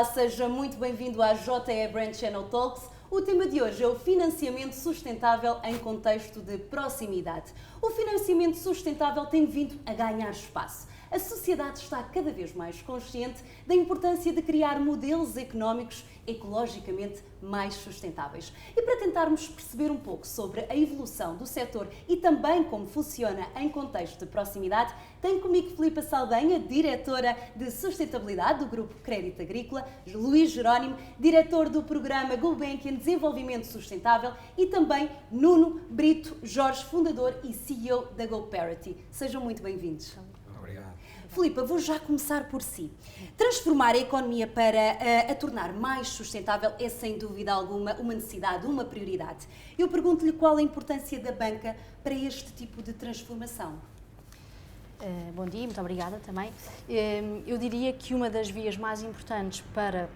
Olá, seja muito bem-vindo à JE Brand Channel Talks. O tema de hoje é o financiamento sustentável em contexto de proximidade. O financiamento sustentável tem vindo a ganhar espaço. A sociedade está cada vez mais consciente da importância de criar modelos económicos ecologicamente mais sustentáveis. E para tentarmos perceber um pouco sobre a evolução do setor e também como funciona em contexto de proximidade, tenho comigo Filipa Saldanha, diretora de sustentabilidade do Grupo Crédito Agrícola, Luís Jerónimo, diretor do programa Gulbenkian Desenvolvimento Sustentável e também Nuno Brito Jorge, fundador e CEO da GoParity. Sejam muito bem-vindos. Obrigado. Filipa, vou já começar por si. Transformar a economia para a tornar mais sustentável é sem dúvida alguma uma necessidade, uma prioridade. Eu pergunto-lhe qual a importância da banca para este tipo de transformação. Bom dia, muito obrigada também. Eu diria que uma das vias mais importantes para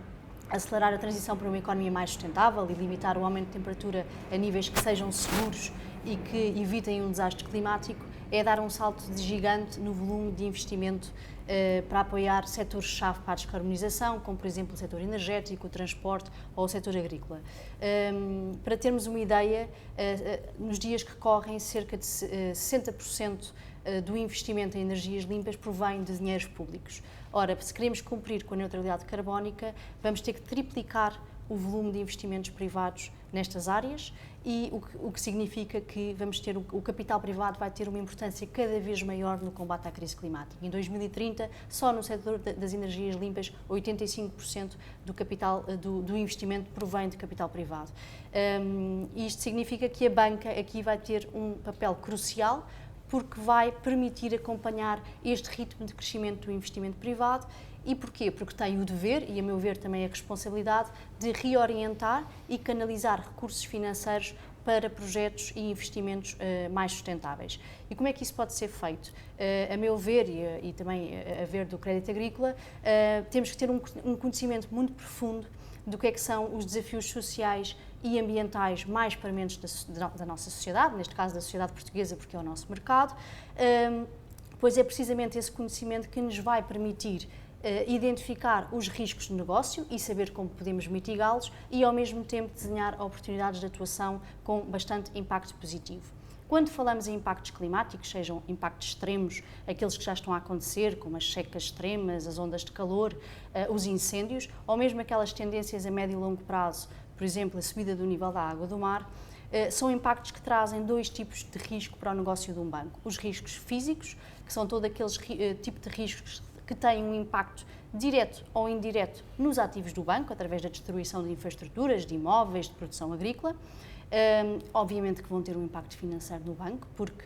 acelerar a transição para uma economia mais sustentável e limitar o aumento de temperatura a níveis que sejam seguros e que evitem um desastre climático é dar um salto de gigante no volume de investimento para apoiar setores-chave para a descarbonização, como por exemplo o setor energético, o transporte ou o setor agrícola. Para termos uma ideia, nos dias que correm, cerca de 60% do investimento em energias limpas provém de dinheiros públicos. Ora, se queremos cumprir com a neutralidade carbónica, vamos ter que triplicar o volume de investimentos privados nestas áreas e o que significa que vamos ter o capital privado vai ter uma importância cada vez maior no combate à crise climática. Em 2030, só no setor das energias limpas, 85% do capital do investimento provém de capital privado. Isto significa que a banca aqui vai ter um papel crucial porque vai permitir acompanhar este ritmo de crescimento do investimento privado. E porquê? Porque tem o dever, e a meu ver também a responsabilidade, de reorientar e canalizar recursos financeiros para projetos e investimentos mais sustentáveis. E como é que isso pode ser feito? A meu ver, e também a ver do Crédito Agrícola, temos que ter um conhecimento muito profundo do que é que são os desafios sociais e ambientais mais prementes da nossa sociedade, neste caso da sociedade portuguesa, porque é o nosso mercado, pois é precisamente esse conhecimento que nos vai permitir identificar os riscos de negócio e saber como podemos mitigá-los e, ao mesmo tempo, desenhar oportunidades de atuação com bastante impacto positivo. Quando falamos em impactos climáticos, sejam impactos extremos, aqueles que já estão a acontecer, como as secas extremas, as ondas de calor, os incêndios, ou mesmo aquelas tendências a médio e longo prazo, por exemplo, a subida do nível da água do mar, são impactos que trazem dois tipos de risco para o negócio de um banco. Os riscos físicos, que são todos aqueles tipos de riscos que têm um impacto direto ou indireto nos ativos do banco, através da destruição de infraestruturas, de imóveis, de produção agrícola. Obviamente que vão ter um impacto financeiro no banco, porque,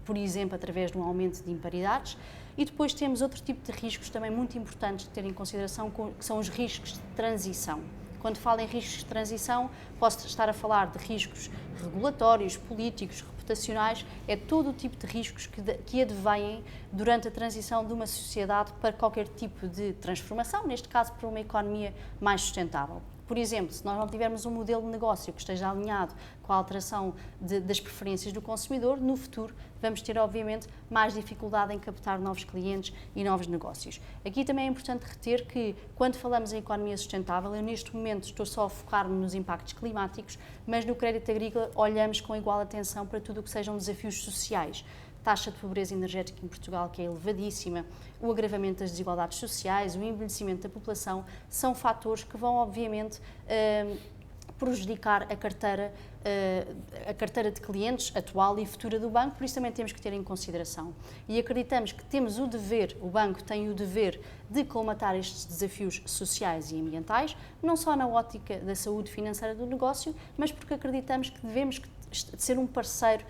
por exemplo, através de um aumento de imparidades. E depois temos outro tipo de riscos também muito importantes de ter em consideração, que são os riscos de transição. Quando falo em riscos de transição, posso estar a falar de riscos regulatórios, políticos, reputacionais, é todo o tipo de riscos que advêm durante a transição de uma sociedade para qualquer tipo de transformação, neste caso para uma economia mais sustentável. Por exemplo, se nós não tivermos um modelo de negócio que esteja alinhado com a alteração das preferências do consumidor, no futuro vamos ter, obviamente, mais dificuldade em captar novos clientes e novos negócios. Aqui também é importante reter que, quando falamos em economia sustentável, eu neste momento estou só a focar-me nos impactos climáticos, mas no Crédito Agrícola olhamos com igual atenção para tudo o que sejam desafios sociais. Taxa de pobreza energética em Portugal, que é elevadíssima, o agravamento das desigualdades sociais, o envelhecimento da população, são fatores que vão, obviamente, prejudicar a carteira de clientes atual e futura do banco, por isso também temos que ter em consideração. E acreditamos que temos o dever, o banco tem o dever de colmatar estes desafios sociais e ambientais, não só na ótica da saúde financeira do negócio, mas porque acreditamos que devemos ser um parceiro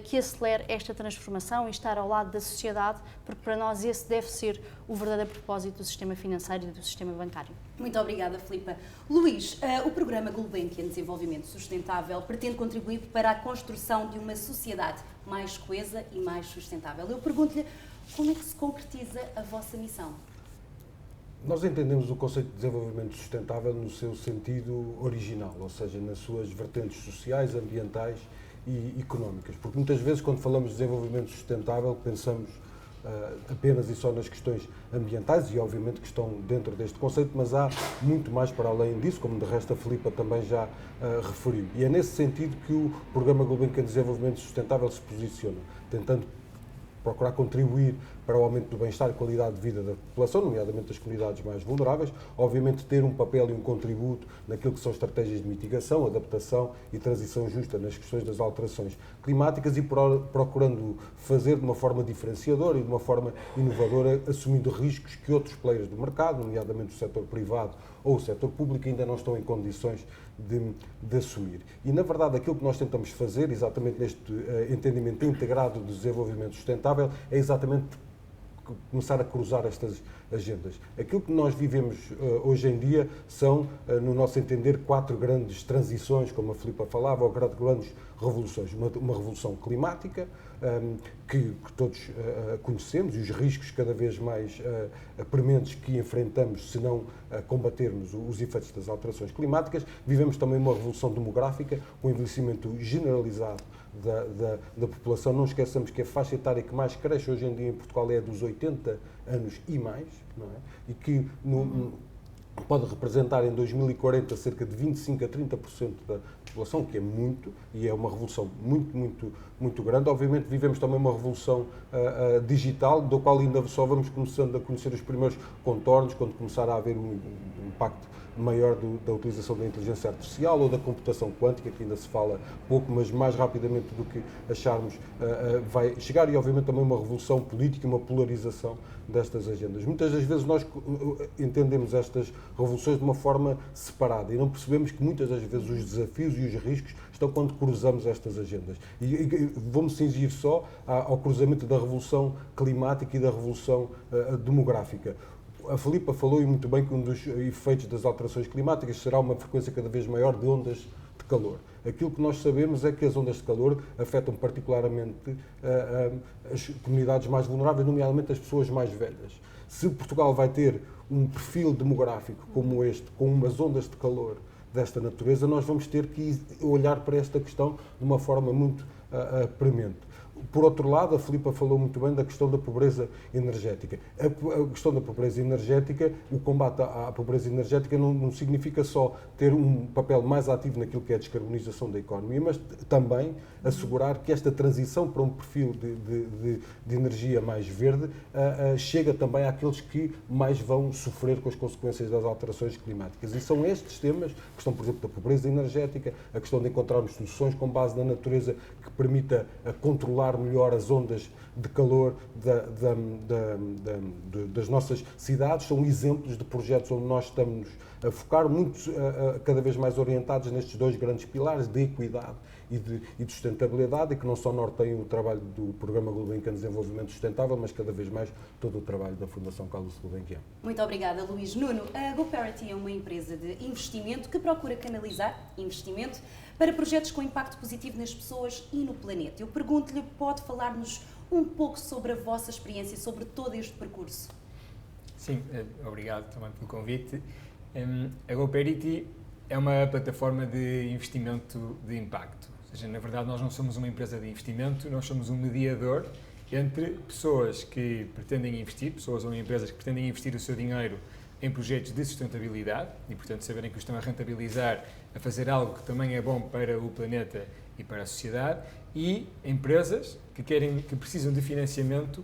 que acelere esta transformação e estar ao lado da sociedade, porque para nós esse deve ser o verdadeiro propósito do sistema financeiro e do sistema bancário. Muito obrigada, Filipa. Luís, o programa Gulbenkian Desenvolvimento Sustentável pretende contribuir para a construção de uma sociedade mais coesa e mais sustentável. Eu pergunto-lhe como é que se concretiza a vossa missão? Nós entendemos o conceito de desenvolvimento sustentável no seu sentido original, ou seja, nas suas vertentes sociais, ambientais e económicas. Porque muitas vezes, quando falamos de desenvolvimento sustentável, pensamos apenas e só nas questões ambientais, e obviamente que estão dentro deste conceito, mas há muito mais para além disso, como de resto a Filipa também já referiu. E é nesse sentido que o Programa Gulbenkian de Desenvolvimento Sustentável se posiciona, tentando procurar contribuir para o aumento do bem-estar e qualidade de vida da população, nomeadamente das comunidades mais vulneráveis, obviamente ter um papel e um contributo naquilo que são estratégias de mitigação, adaptação e transição justa nas questões das alterações climáticas e procurando fazer de uma forma diferenciadora e de uma forma inovadora, assumindo riscos que outros players do mercado, nomeadamente o setor privado ou o setor público, ainda não estão em condições de assumir. E, na verdade, aquilo que nós tentamos fazer, exatamente neste entendimento integrado de desenvolvimento sustentável, é exatamente começar a cruzar estas agendas. Aquilo que nós vivemos hoje em dia são, no nosso entender, 4 grandes transições, como a Filipa falava, ou grandes revoluções. Uma revolução climática, que todos conhecemos, e os riscos cada vez mais prementes que enfrentamos se não combatermos os efeitos das alterações climáticas. Vivemos também uma revolução demográfica, com o envelhecimento generalizado da população. Não esqueçamos que a faixa etária que mais cresce hoje em dia em Portugal é a dos 80 anos e mais, não é? E que pode representar em 2040 cerca de 25% a 30% da população, que é muito, e é uma revolução muito grande. Obviamente vivemos também uma revolução digital, do qual ainda só vamos começando a conhecer os primeiros contornos, quando começar a haver um impacto maior da utilização da inteligência artificial ou da computação quântica, que ainda se fala pouco, mas mais rapidamente do que acharmos vai chegar, e obviamente também uma revolução política, uma polarização destas agendas. Muitas das vezes nós entendemos estas revoluções de uma forma separada e não percebemos que muitas das vezes os desafios e os riscos estão quando cruzamos estas agendas. E vou-me cingir só ao cruzamento da revolução climática e da revolução demográfica. A Filipa falou, e muito bem, que um dos efeitos das alterações climáticas será uma frequência cada vez maior de ondas de calor. Aquilo que nós sabemos é que as ondas de calor afetam particularmente as comunidades mais vulneráveis, nomeadamente as pessoas mais velhas. Se Portugal vai ter um perfil demográfico como este, com umas ondas de calor desta natureza, nós vamos ter que olhar para esta questão de uma forma muito premente. Por outro lado, a Filipa falou muito bem da questão da pobreza energética. A questão da pobreza energética, o combate à pobreza energética não significa só ter um papel mais ativo naquilo que é a descarbonização da economia, mas também assegurar que esta transição para um perfil de energia mais verde chega também àqueles que mais vão sofrer com as consequências das alterações climáticas. E são estes temas, a questão, por exemplo, da pobreza energética, a questão de encontrarmos soluções com base na natureza que permita controlar melhor as ondas de calor das nossas cidades, são exemplos de projetos onde nós estamos a focar, cada vez mais orientados nestes 2 grandes pilares de equidade e de sustentabilidade, e que não só norteiam o trabalho do Programa Gulbenkian de Desenvolvimento Sustentável, mas cada vez mais todo o trabalho da Fundação Carlos Gulbenkian. Muito obrigada, Luís. Nuno, a GoParity é uma empresa de investimento que procura canalizar investimento para projetos com impacto positivo nas pessoas e no planeta. Eu pergunto-lhe, pode falar-nos um pouco sobre a vossa experiência, sobre todo este percurso? Sim, obrigado também pelo convite. A GoParity é uma plataforma de investimento de impacto. Ou seja, na verdade, nós não somos uma empresa de investimento, nós somos um mediador entre pessoas que pretendem investir, pessoas ou empresas que pretendem investir o seu dinheiro em projetos de sustentabilidade e, portanto, saberem que o estão a rentabilizar, a fazer algo que também é bom para o planeta e para a sociedade, e empresas que precisam de financiamento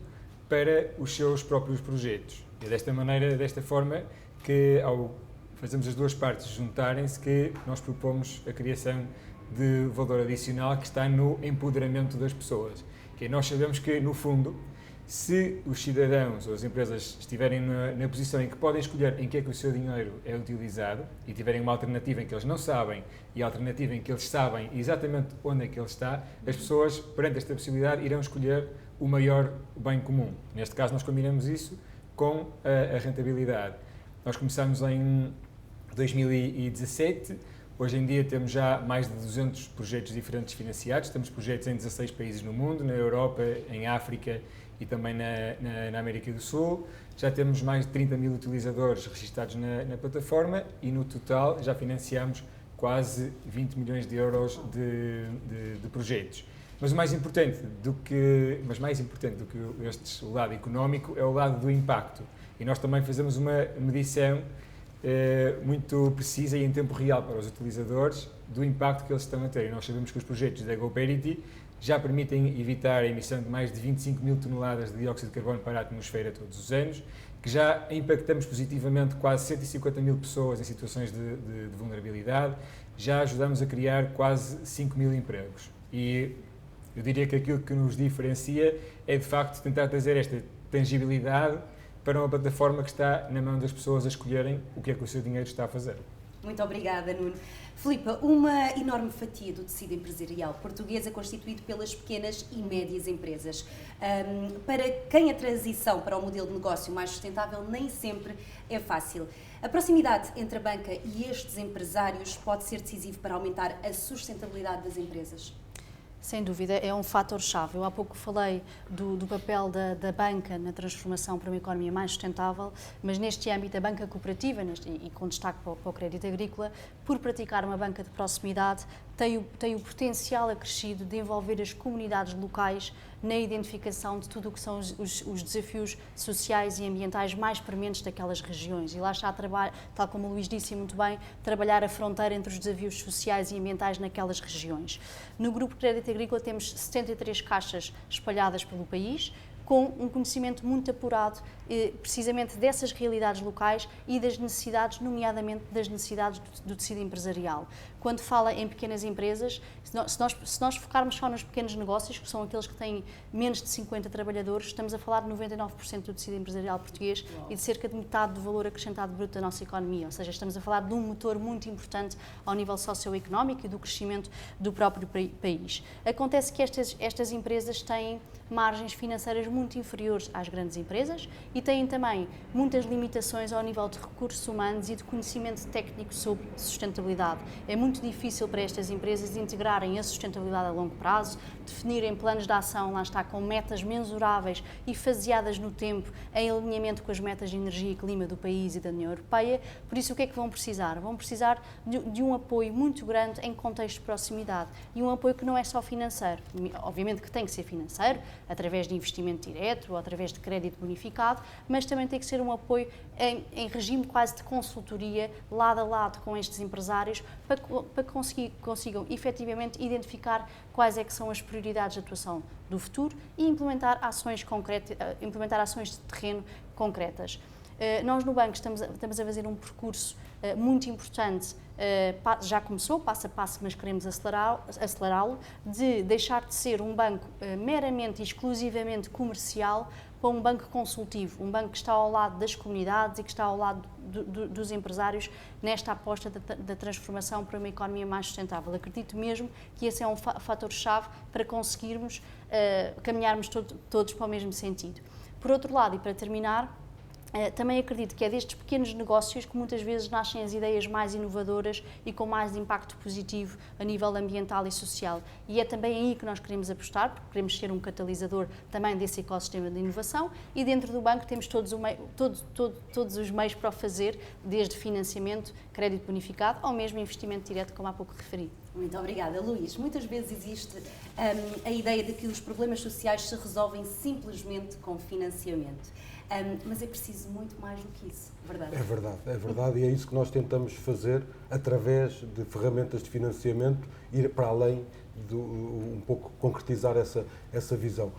para os seus próprios projetos. E é desta maneira, desta forma, que ao fazemos as duas partes juntarem-se, que nós propomos a criação de valor adicional que está no empoderamento das pessoas. Que nós sabemos que, no fundo, se os cidadãos ou as empresas estiverem na posição em que podem escolher em que é que o seu dinheiro é utilizado e tiverem uma alternativa em que eles não sabem e a alternativa em que eles sabem exatamente onde é que ele está, as pessoas, perante esta possibilidade, irão escolher o maior bem comum. Neste caso, nós combinamos isso com a rentabilidade. Nós começamos em 2017, hoje em dia temos já mais de 200 projetos diferentes financiados, temos projetos em 16 países no mundo, na Europa, em África e também na América do Sul. Já temos mais de 30 mil utilizadores registados na plataforma e no total já financiamos quase 20 milhões de euros de projetos. Mas mais importante do que o lado económico é o lado do impacto. E nós também fazemos uma medição muito precisa e em tempo real para os utilizadores do impacto que eles estão a ter. E nós sabemos que os projetos da GoParity já permitem evitar a emissão de mais de 25 mil toneladas de dióxido de carbono para a atmosfera todos os anos, que já impactamos positivamente quase 150 mil pessoas em situações de vulnerabilidade, já ajudamos a criar quase 5 mil empregos. E eu diria que aquilo que nos diferencia é, de facto, tentar trazer esta tangibilidade para uma plataforma que está na mão das pessoas a escolherem o que é que o seu dinheiro está a fazer. Muito obrigada, Nuno. Filipe, uma enorme fatia do tecido empresarial português é constituído pelas pequenas e médias empresas. Para quem a transição para o modelo de negócio mais sustentável nem sempre é fácil. A proximidade entre a banca e estes empresários pode ser decisivo para aumentar a sustentabilidade das empresas? Sem dúvida, é um fator-chave. Eu há pouco falei do papel da banca na transformação para uma economia mais sustentável, mas neste âmbito a banca cooperativa, e com destaque para o crédito agrícola, por praticar uma banca de proximidade, tem o potencial acrescido de envolver as comunidades locais na identificação de tudo o que são os desafios sociais e ambientais mais prementes daquelas regiões. E lá está, tal como o Luís disse muito bem, trabalhar a fronteira entre os desafios sociais e ambientais naquelas regiões. No Grupo Crédito Agrícola temos 73 caixas espalhadas pelo país, com um conhecimento muito apurado precisamente dessas realidades locais e das necessidades, nomeadamente das necessidades do tecido empresarial. Quando fala em pequenas empresas, se nós focarmos só nos pequenos negócios, que são aqueles que têm menos de 50 trabalhadores, estamos a falar de 99% do tecido empresarial português e de cerca de metade do valor acrescentado bruto da nossa economia. Ou seja, estamos a falar de um motor muito importante ao nível socioeconómico e do crescimento do próprio país. Acontece que estas empresas têm margens financeiras muito inferiores às grandes empresas e têm também muitas limitações ao nível de recursos humanos e de conhecimento técnico sobre sustentabilidade. É muito difícil para estas empresas integrarem a sustentabilidade a longo prazo, definirem planos de ação, lá está, com metas mensuráveis e faseadas no tempo, em alinhamento com as metas de energia e clima do país e da União Europeia. Por isso, o que é que vão precisar? Vão precisar de um apoio muito grande em contexto de proximidade e um apoio que não é só financeiro. Obviamente que tem que ser financeiro, através de investimento direto ou através de crédito bonificado, mas também tem que ser um apoio em regime quase de consultoria, lado a lado com estes empresários, para que consigam efetivamente identificar quais é que são as prioridades de atuação do futuro e implementar ações de terreno concretas. Nós no banco estamos a fazer um percurso muito importante, já começou, passo a passo, mas queremos acelerá-lo, de deixar de ser um banco meramente e exclusivamente comercial para um banco consultivo, um banco que está ao lado das comunidades e que está ao lado dos empresários nesta aposta da transformação para uma economia mais sustentável. Acredito mesmo que esse é um fator-chave para conseguirmos caminharmos todos para o mesmo sentido. Por outro lado, e para terminar, também acredito que é destes pequenos negócios que muitas vezes nascem as ideias mais inovadoras e com mais impacto positivo a nível ambiental e social. E é também aí que nós queremos apostar, porque queremos ser um catalisador também desse ecossistema de inovação e dentro do banco temos todos os meios para o fazer, desde financiamento, crédito bonificado ou mesmo investimento direto, como há pouco referi. Muito obrigada, Luís. Muitas vezes existe a ideia de que os problemas sociais se resolvem simplesmente com financiamento. Mas é preciso muito mais do que isso, verdade? É verdade, e é isso que nós tentamos fazer através de ferramentas de financiamento, ir para além de um pouco concretizar essa visão.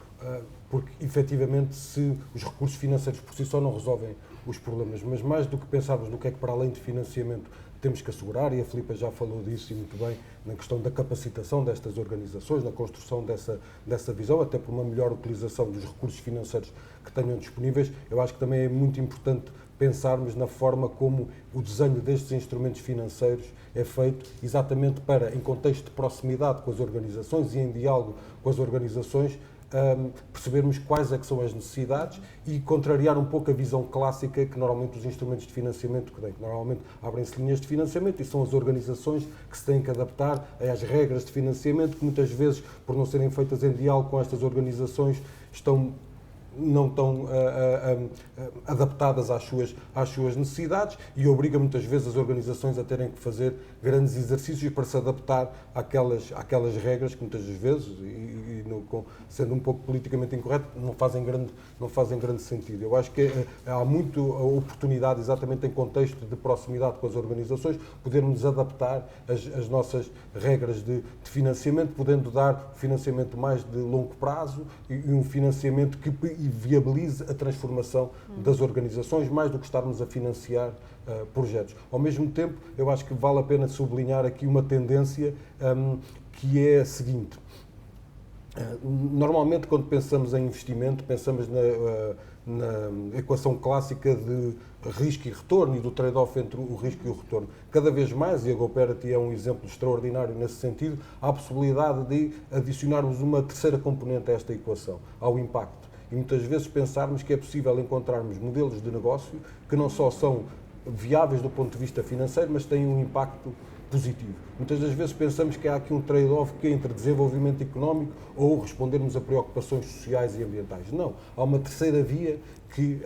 Porque, efetivamente, se os recursos financeiros por si só não resolvem os problemas, mas mais do que pensarmos no que é que para além de financiamento temos que assegurar, e a Filipa já falou disso e muito bem, na questão da capacitação destas organizações, na construção dessa visão, até por uma melhor utilização dos recursos financeiros que tenham disponíveis. Eu acho que também é muito importante pensarmos na forma como o desenho destes instrumentos financeiros é feito exatamente para, em contexto de proximidade com as organizações e em diálogo com as organizações, percebermos quais é que são as necessidades e contrariar um pouco a visão clássica que normalmente os instrumentos de financiamento que têm. Normalmente abrem-se linhas de financiamento e são as organizações que se têm que adaptar às regras de financiamento que muitas vezes, por não serem feitas em diálogo com estas organizações, não estão adaptadas às suas necessidades e obriga muitas vezes as organizações a terem que fazer grandes exercícios para se adaptar àquelas regras que muitas vezes, e sendo um pouco politicamente incorreto, não fazem grande sentido. Eu acho que há muita oportunidade, exatamente em contexto de proximidade com as organizações, podermos adaptar as nossas regras de financiamento, podendo dar financiamento mais de longo prazo e um financiamento que viabilize a transformação das organizações, mais do que estarmos a financiar projetos. Ao mesmo tempo, eu acho que vale a pena sublinhar aqui uma tendência que é a seguinte. Normalmente, quando pensamos em investimento, pensamos na equação clássica de risco e retorno e do trade-off entre o risco e o retorno. Cada vez mais, e a GoParity é um exemplo extraordinário nesse sentido, há a possibilidade de adicionarmos uma terceira componente a esta equação, ao impacto. E muitas vezes pensarmos que é possível encontrarmos modelos de negócio que não só são viáveis do ponto de vista financeiro, mas têm um impacto positivo. Muitas das vezes pensamos que há aqui um trade-off entre desenvolvimento económico ou respondermos a preocupações sociais e ambientais. Não. Há uma terceira via que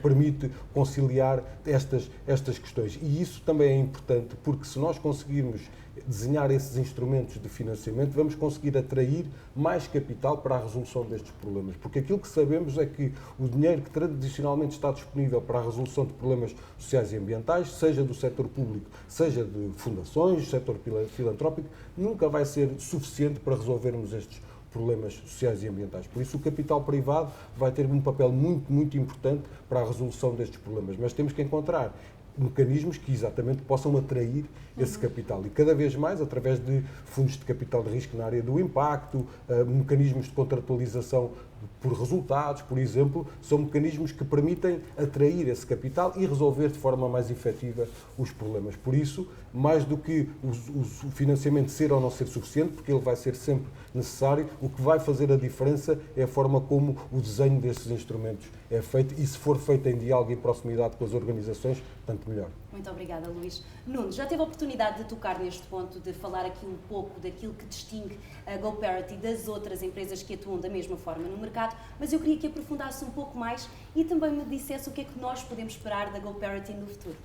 permite conciliar estas questões. E isso também é importante, porque se nós conseguirmos desenhar esses instrumentos de financiamento, vamos conseguir atrair mais capital para a resolução destes problemas. Porque aquilo que sabemos é que o dinheiro que tradicionalmente está disponível para a resolução de problemas sociais e ambientais, seja do setor público, seja de fundações, setor filantrópico, nunca vai ser suficiente para resolvermos estes problemas sociais e ambientais. Por isso, o capital privado vai ter um papel muito, muito importante para a resolução destes problemas. Mas temos que encontrar mecanismos que exatamente possam atrair esse capital. E cada vez mais, através de fundos de capital de risco na área do impacto, mecanismos de contratualização por resultados, por exemplo, são mecanismos que permitem atrair esse capital e resolver de forma mais efetiva os problemas. Por isso, mais do que o financiamento ser ou não ser suficiente, porque ele vai ser sempre necessário, o que vai fazer a diferença é a forma como o desenho desses instrumentos é feito e se for feito em diálogo e proximidade com as organizações, tanto melhor. Muito obrigada, Luís. Nuno, já teve a oportunidade de tocar neste ponto, de falar aqui um pouco daquilo que distingue a GoParity das outras empresas que atuam da mesma forma no mercado, mas eu queria que aprofundasse um pouco mais e também me dissesse o que é que nós podemos esperar da GoParity no futuro.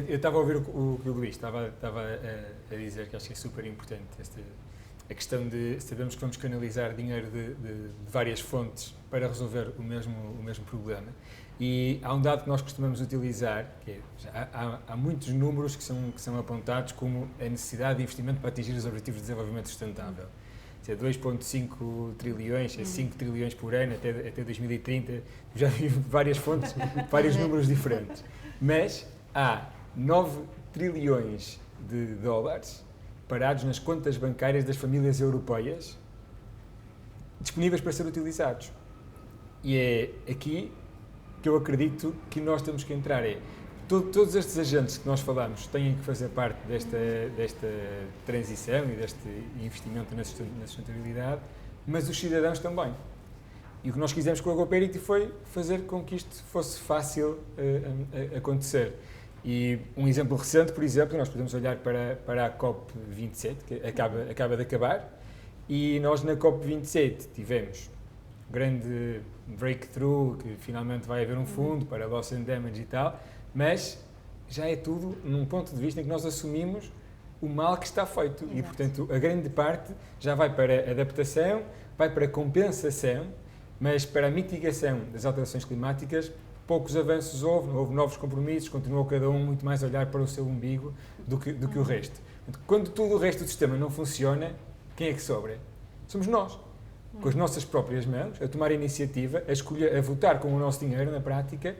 Eu estava a ouvir o que o Luís estava a dizer, que acho que é super importante, a questão de sabemos que vamos canalizar dinheiro de várias fontes para resolver o mesmo problema. E há um dado que nós costumamos utilizar, que é, há muitos números que são apontados como a necessidade de investimento para atingir os Objetivos de Desenvolvimento Sustentável. É 2,5 trilhões, é 5 trilhões por ano até 2030. Já vi várias fontes, vários números diferentes. Mas há 9 trilhões de dólares parados nas contas bancárias das famílias europeias disponíveis para ser utilizados. E é aqui que eu acredito que nós temos que entrar. Todos estes agentes que nós falamos têm que fazer parte desta transição e deste investimento na sustentabilidade, mas os cidadãos também. E o que nós quisemos com a GoParity foi fazer com que isto fosse fácil acontecer. E um exemplo recente, por exemplo, nós podemos olhar para a COP27, que acaba de acabar, e nós na COP27 tivemos um grande breakthrough, que finalmente vai haver um fundo para loss and damage e tal, mas já é tudo num ponto de vista em que nós assumimos o mal que está feito. Exato. E, portanto, a grande parte já vai para a adaptação, vai para a compensação, mas para a mitigação das alterações climáticas, poucos avanços houve novos compromissos, continuou cada um muito mais a olhar para o seu umbigo do que o resto. Portanto, quando todo o resto do sistema não funciona, quem é que sobra? Somos nós, com as nossas próprias mãos, a tomar a iniciativa, a escolher, a votar com o nosso dinheiro, na prática,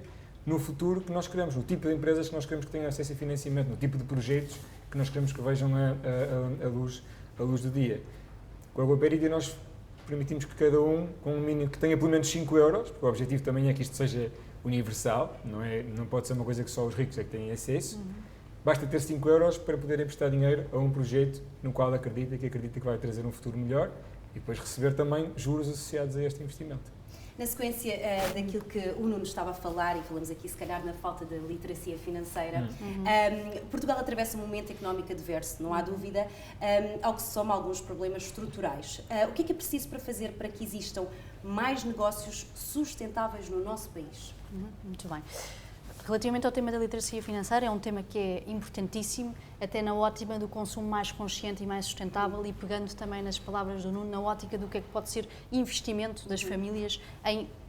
no futuro que nós queremos, no tipo de empresas que nós queremos que tenham acesso a financiamento, no tipo de projetos que nós queremos que vejam a luz do dia. Com a GoParity nós permitimos que cada um, com um mínimo, que tenha pelo menos 5 euros, porque o objetivo também é que isto seja universal, não pode ser uma coisa que só os ricos é que têm acesso. Basta ter 5 euros para poder emprestar dinheiro a um projeto no qual acredita que vai trazer um futuro melhor e depois receber também juros associados a este investimento. Na sequência daquilo que o Nuno estava a falar, e falamos aqui se calhar na falta de literacia financeira, Portugal atravessa um momento económico adverso, não há dúvida, ao que se soma alguns problemas estruturais. O que é preciso para fazer para que existam mais negócios sustentáveis no nosso país? Muito bem. Relativamente ao tema da literacia financeira, é um tema que é importantíssimo, até na ótica do consumo mais consciente e mais sustentável, e pegando também nas palavras do Nuno, na ótica do que é que pode ser investimento das famílias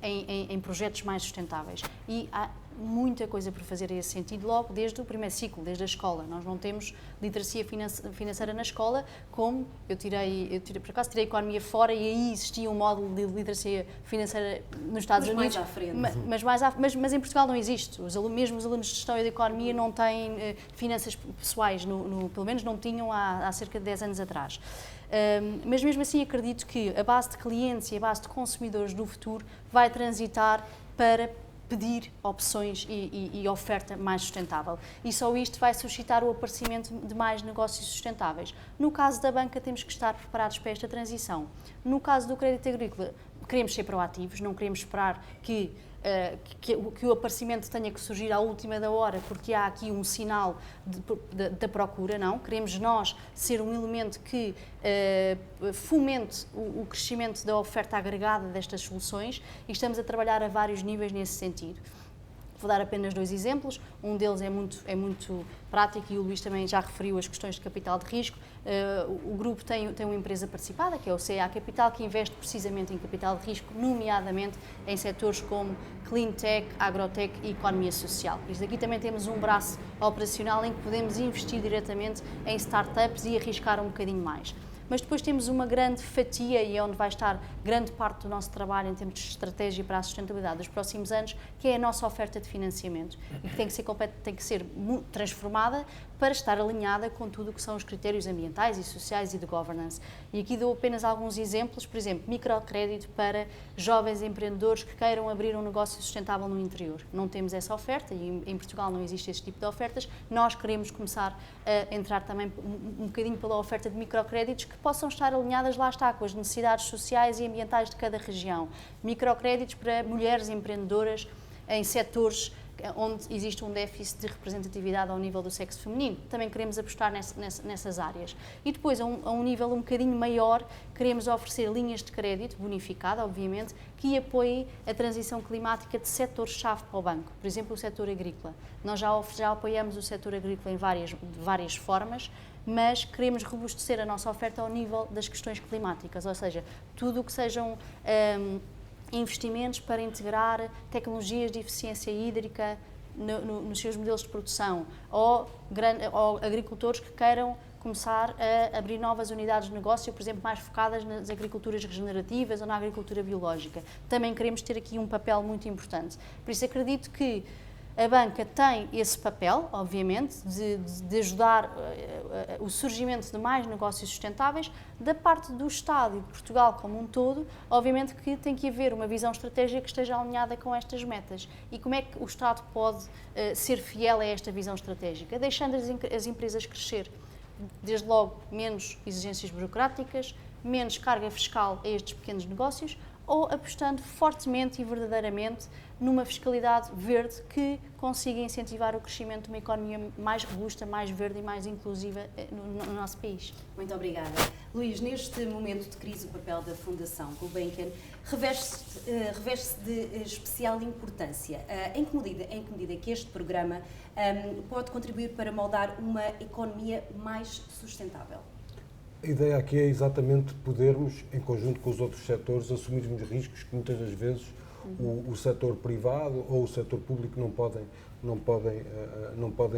em projetos mais sustentáveis. E há muita coisa por fazer a esse sentido, logo desde o primeiro ciclo, desde a escola. Nós não temos literacia financeira na escola, como eu por acaso tirei economia fora e aí existia um módulo de literacia financeira nos Estados Unidos. Mais à frente. Mas em Portugal não existe. Mesmo os alunos de gestão e de economia não têm finanças pessoais, pelo menos não tinham há cerca de 10 anos atrás. Mas mesmo assim acredito que a base de clientes e a base de consumidores do futuro vai transitar para pedir opções e oferta mais sustentável. E só isto vai suscitar o aparecimento de mais negócios sustentáveis. No caso da banca, temos que estar preparados para esta transição. No caso do crédito agrícola, queremos ser proativos, não queremos esperar que o aparecimento tenha que surgir à última da hora, porque há aqui um sinal da procura, não. Queremos nós ser um elemento que fomente o crescimento da oferta agregada destas soluções e estamos a trabalhar a vários níveis nesse sentido. Vou dar apenas 2 exemplos. Um deles é muito prático e o Luís também já referiu as questões de capital de risco. O grupo tem uma empresa participada, que é o CA Capital, que investe precisamente em capital de risco, nomeadamente em setores como Clean Tech, Agrotech e Economia Social. Por isso aqui também temos um braço operacional em que podemos investir diretamente em startups e arriscar um bocadinho mais. Mas depois temos uma grande fatia, e é onde vai estar grande parte do nosso trabalho em termos de estratégia para a sustentabilidade dos próximos anos, que é a nossa oferta de financiamento, e que tem que ser transformada para estar alinhada com tudo o que são os critérios ambientais e sociais e de governance. E aqui dou apenas alguns exemplos, por exemplo, microcrédito para jovens empreendedores que queiram abrir um negócio sustentável no interior. Não temos essa oferta e em Portugal não existe esse tipo de ofertas. Nós queremos começar a entrar também um bocadinho pela oferta de microcréditos que possam estar alinhadas, lá está, com as necessidades sociais e ambientais de cada região. Microcréditos para mulheres empreendedoras em setores onde existe um déficit de representatividade ao nível do sexo feminino. Também queremos apostar nessas áreas. E depois, a um nível um bocadinho maior, queremos oferecer linhas de crédito, bonificada, obviamente, que apoiem a transição climática de setores-chave para o banco. Por exemplo, o setor agrícola. Nós já apoiamos o setor agrícola de várias formas, mas queremos robustecer a nossa oferta ao nível das questões climáticas, ou seja, tudo o que sejam investimentos para integrar tecnologias de eficiência hídrica nos seus modelos de produção, ou agricultores que queiram começar a abrir novas unidades de negócio, por exemplo, mais focadas nas agriculturas regenerativas ou na agricultura biológica. Também queremos ter aqui um papel muito importante. Por isso acredito que a banca tem esse papel, obviamente, de ajudar o surgimento de mais negócios sustentáveis. Da parte do Estado e de Portugal como um todo, obviamente que tem que haver uma visão estratégica que esteja alinhada com estas metas. E como é que o Estado pode ser fiel a esta visão estratégica? Deixando as empresas crescer. Desde logo, menos exigências burocráticas, menos carga fiscal a estes pequenos negócios, ou apostando fortemente e verdadeiramente numa fiscalidade verde que consiga incentivar o crescimento de uma economia mais robusta, mais verde e mais inclusiva no nosso país. Muito obrigada. Luís, neste momento de crise, o papel da Fundação Gulbenkian reveste-se de especial importância. Em que medida que este programa pode contribuir para moldar uma economia mais sustentável? A ideia aqui é exatamente podermos, em conjunto com os outros setores, assumirmos riscos que muitas das vezes o setor privado ou o setor público não podem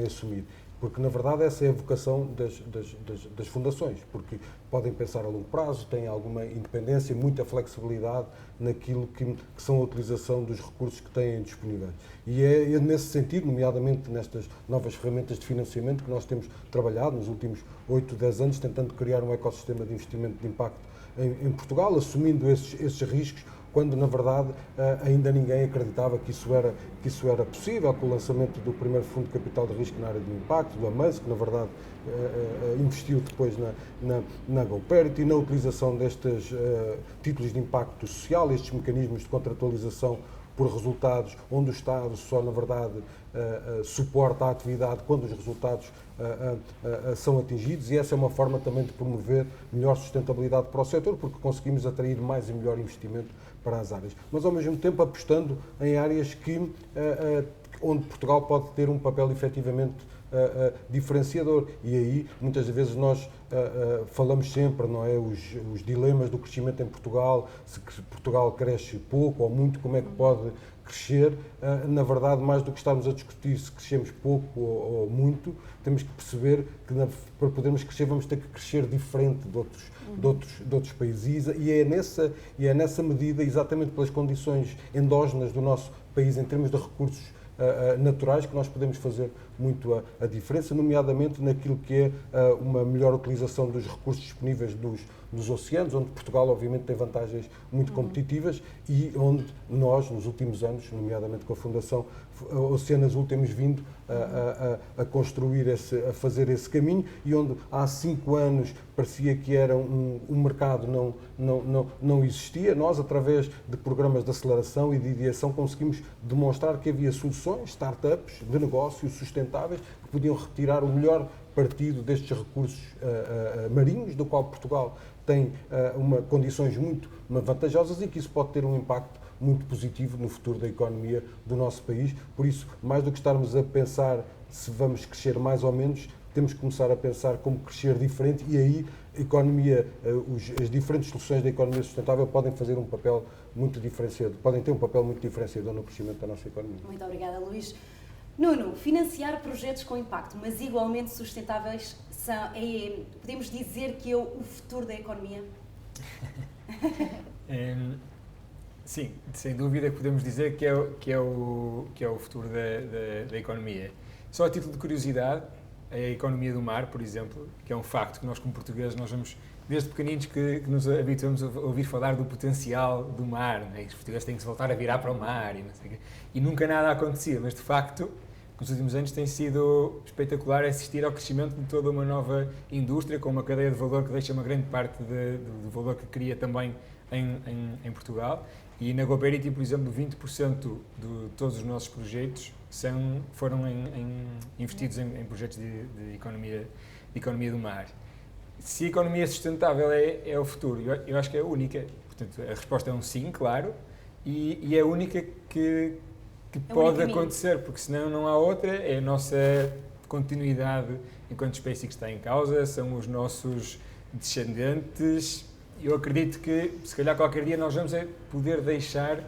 assumir. Porque, na verdade, essa é a vocação das fundações, porque podem pensar a longo prazo, têm alguma independência, muita flexibilidade naquilo que são a utilização dos recursos que têm disponíveis. E é nesse sentido, nomeadamente nestas novas ferramentas de financiamento, que nós temos trabalhado nos últimos 8, 10 anos, tentando criar um ecossistema de investimento de impacto em Portugal, assumindo esses riscos, quando na verdade ainda ninguém acreditava que isso era possível, com o lançamento do primeiro fundo de capital de risco na área do impacto, do Amanso, que na verdade investiu depois na GoParity, na utilização destes títulos de impacto social, estes mecanismos de contratualização por resultados, onde o Estado só, na verdade, suporta a atividade quando os resultados são atingidos, e essa é uma forma também de promover melhor sustentabilidade para o setor, porque conseguimos atrair mais e melhor investimento para as áreas, mas ao mesmo tempo apostando em áreas que onde Portugal pode ter um papel efetivamente diferenciador. E aí, muitas vezes, nós falamos sempre, não é, os dilemas do crescimento em Portugal, se Portugal cresce pouco ou muito, como é que pode crescer. Na verdade, mais do que estarmos a discutir se crescemos pouco ou muito, temos que perceber que para podermos crescer vamos ter que crescer diferente de outros países. E é nessa medida, exatamente pelas condições endógenas do nosso país, em termos de recursos naturais, que nós podemos fazer muito a diferença, nomeadamente naquilo que é uma melhor utilização dos recursos disponíveis dos oceanos, onde Portugal obviamente tem vantagens muito competitivas e onde nós, nos últimos anos, nomeadamente com a Fundação Oceano Azul, temos vindo a construir, a fazer esse caminho, e onde há 5 anos parecia que era um mercado não existia. Nós, através de programas de aceleração e de ideação, conseguimos demonstrar que havia soluções, startups de negócios sustentáveis, que podiam retirar o melhor partido destes recursos marinhos, do qual Portugal tem condições muito vantajosas, e que isso pode ter um impacto muito positivo no futuro da economia do nosso país. Por isso, mais do que estarmos a pensar se vamos crescer mais ou menos, temos que começar a pensar como crescer diferente, e aí a economia, as diferentes soluções da economia sustentável podem fazer um papel muito diferenciado, podem ter um papel muito diferenciador no crescimento da nossa economia. Muito obrigada, Luís. Nuno, financiar projetos com impacto, mas igualmente sustentáveis, podemos dizer que é o futuro da economia? Sim, sem dúvida que podemos dizer que é o futuro da economia. Só a título de curiosidade, a economia do mar, por exemplo, que é um facto que nós, como portugueses, nós vamos, desde pequeninos, que nos habituamos a ouvir falar do potencial do mar, né? Os portugueses têm que se voltar a virar para o mar e não sei o quê. E nunca nada acontecia, mas de facto, nos últimos anos tem sido espetacular assistir ao crescimento de toda uma nova indústria, com uma cadeia de valor que deixa uma grande parte do valor que cria também em Portugal. E na GoParity, por exemplo, 20% de todos os nossos projetos foram investidos em projetos de economia do mar. Se a economia sustentável é o futuro, eu acho que é a única. Portanto, a resposta é um sim, claro, e é a única que pode acontecer, porque senão não há outra. É a nossa continuidade enquanto espécie que está em causa, são os nossos descendentes. Eu acredito que, se calhar, qualquer dia nós vamos poder deixar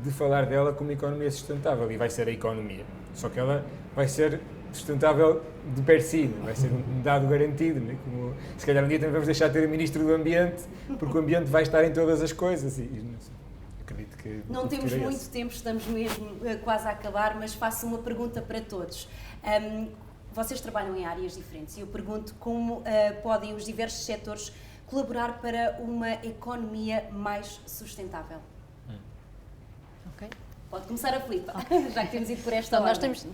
de falar dela como economia sustentável, e vai ser a economia. Só que ela vai ser sustentável de per si, vai ser um dado garantido. Né? Como, se calhar um dia também vamos deixar de ter o Ministro do Ambiente, porque o ambiente vai estar em todas as coisas. Acredito que não temos muito tempo, estamos mesmo quase a acabar, mas faço uma pergunta para todos. Vocês trabalham em áreas diferentes e eu pergunto como podem os diversos setores colaborar para uma economia mais sustentável. Ok. Pode começar a Filipa, já que temos ido por esta Então, ordem. nós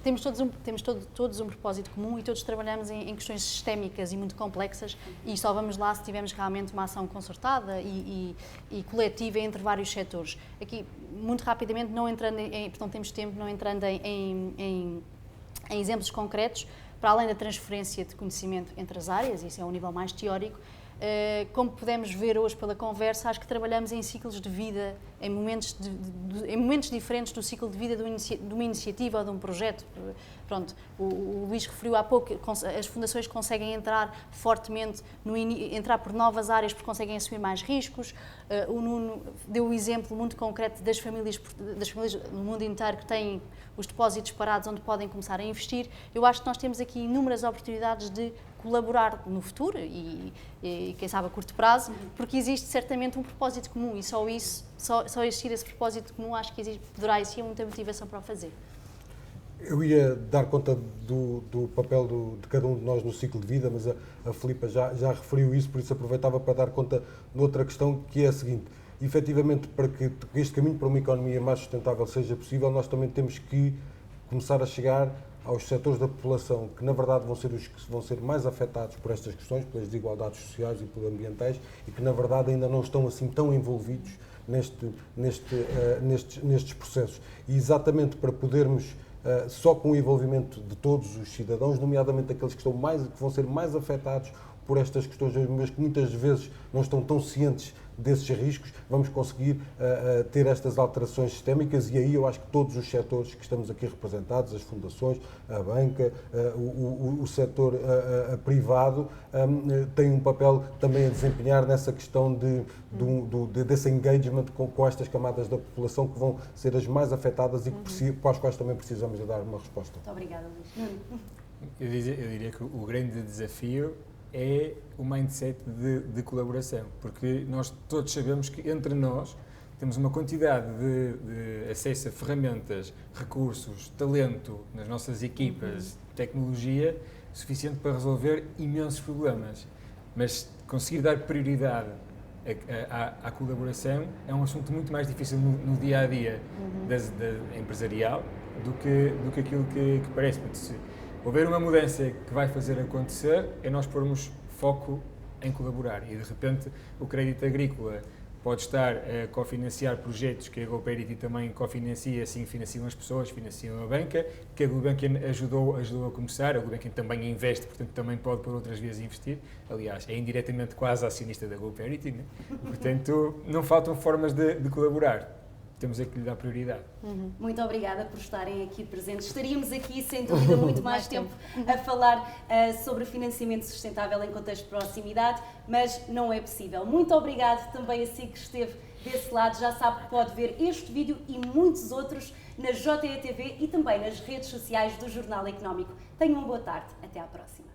temos todos um propósito comum e todos trabalhamos em questões sistémicas e muito complexas, e só vamos lá se tivermos realmente uma ação concertada e coletiva entre vários setores. Aqui, muito rapidamente, não entrando portanto temos tempo, não entrando em exemplos concretos, para além da transferência de conhecimento entre as áreas, isso é um nível mais teórico. Como podemos ver hoje pela conversa, acho que trabalhamos em ciclos de vida, em momentos diferentes do ciclo de vida de uma iniciativa ou de um projeto. Pronto, o Luís referiu há pouco, as fundações conseguem entrar fortemente, entrar por novas áreas porque conseguem assumir mais riscos. O Nuno deu o exemplo muito concreto das famílias no mundo inteiro que têm os depósitos parados onde podem começar a investir. Eu acho que nós temos aqui inúmeras oportunidades de colaborar no futuro e quem sabe a curto prazo, porque existe certamente um propósito comum, e só existir esse propósito comum, acho que poderá existir muita motivação para o fazer. Eu ia dar conta do papel de cada um de nós no ciclo de vida, mas a Filipa já referiu isso, por isso aproveitava para dar conta de outra questão, que é a seguinte: efetivamente, para que este caminho para uma economia mais sustentável seja possível, nós também temos que começar a chegar aos setores da população que, na verdade, vão ser os que vão ser mais afetados por estas questões, pelas desigualdades sociais e pelas ambientais, e que, na verdade, ainda não estão assim tão envolvidos nestes processos. E exatamente para podermos, só com o envolvimento de todos os cidadãos, nomeadamente aqueles que vão ser mais afetados por estas questões, mas que muitas vezes não estão tão cientes desses riscos, vamos conseguir ter estas alterações sistémicas, e aí eu acho que todos os setores que estamos aqui representados, as fundações, a banca, o setor privado, têm um papel também a desempenhar nessa questão desse engagement com estas camadas da população que vão ser as mais afetadas e para as quais também precisamos de dar uma resposta. Muito obrigada, Luís. Eu diria que o grande desafio é o mindset de colaboração, porque nós todos sabemos que entre nós temos uma quantidade de acesso a ferramentas, recursos, talento nas nossas equipas, tecnologia, suficiente para resolver imensos problemas. Mas conseguir dar prioridade à colaboração é um assunto muito mais difícil no dia-a-dia empresarial do que aquilo que parece. Porque se houver uma mudança que vai fazer acontecer, é nós pormos foco em colaborar. E, de repente, o crédito agrícola pode estar a cofinanciar projetos que a GoParity também cofinancia, assim financiam as pessoas, financiam a banca, que a Gulbenkian ajudou a começar, a Gulbenkian também investe, portanto também pode por outras vias investir, aliás, é indiretamente quase acionista da GoParity, né? Portanto não faltam formas de colaborar. Temos é que lhe dar prioridade. Muito obrigada por estarem aqui presentes. Estaríamos aqui, sem dúvida, muito mais tempo a falar sobre financiamento sustentável em contexto de proximidade, mas não é possível. Muito obrigada também a si que esteve desse lado. Já sabe que pode ver este vídeo e muitos outros na JETV e também nas redes sociais do Jornal Económico. Tenham uma boa tarde. Até à próxima.